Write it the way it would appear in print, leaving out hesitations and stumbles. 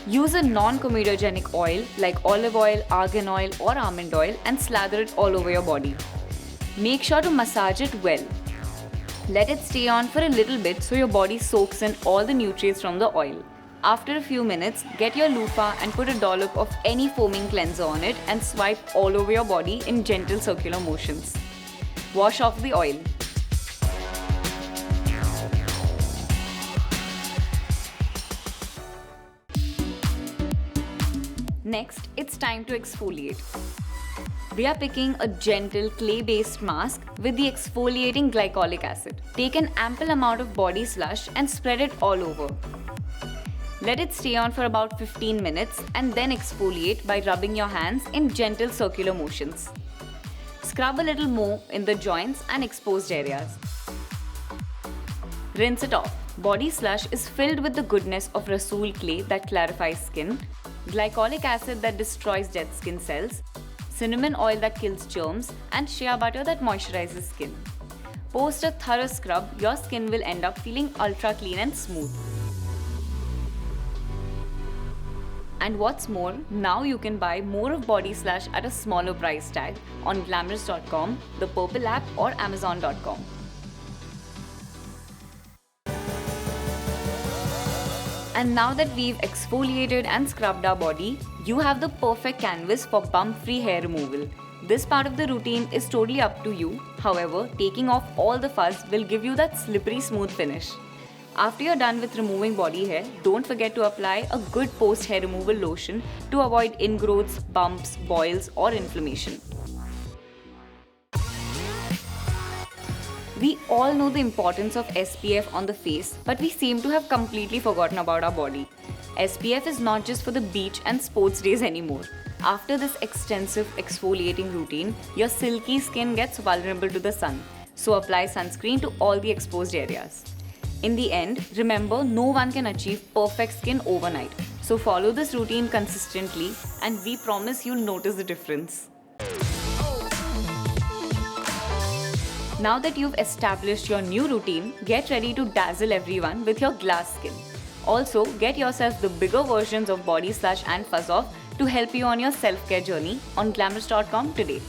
Use a non-comedogenic oil like olive oil, argan oil or almond oil and slather it all over your body. Make sure to massage it well. Let it stay on for a little bit so your body soaks in all the nutrients from the oil. After a few minutes, get your loofah and put a dollop of any foaming cleanser on it and swipe all over your body in gentle circular motions. Wash off the oil. Next, it's time to exfoliate. We are picking a gentle clay-based mask with the exfoliating glycolic acid. Take an ample amount of body slush and spread it all over. Let it stay on for about 15 minutes and then exfoliate by rubbing your hands in gentle circular motions. Scrub a little more in the joints and exposed areas. Rinse it off. Body slush is filled with the goodness of rasool clay that clarifies skin, glycolic acid that destroys dead skin cells, cinnamon oil that kills germs, and shea butter that moisturizes skin. Post a thorough scrub, your skin will end up feeling ultra clean and smooth. And what's more, now you can buy more of Body Slush at a smaller price tag on Glamrs.com, the Purple app or Amazon.com. And now that we've exfoliated and scrubbed our body, you have the perfect canvas for bump-free hair removal. This part of the routine is totally up to you. However, taking off all the fuzz will give you that slippery smooth finish. After you're done with removing body hair, don't forget to apply a good post-hair removal lotion to avoid ingrowths, bumps, boils or inflammation. We all know the importance of SPF on the face, but we seem to have completely forgotten about our body. SPF is not just for the beach and sports days anymore. After this extensive exfoliating routine, your silky skin gets vulnerable to the sun, so apply sunscreen to all the exposed areas. In the end, remember, no one can achieve perfect skin overnight. So follow this routine consistently and we promise you'll notice the difference. Now that you've established your new routine, get ready to dazzle everyone with your glass skin. Also, get yourself the bigger versions of Body Slush and Fuzz Off to help you on your self-care journey on Glamrs.com today.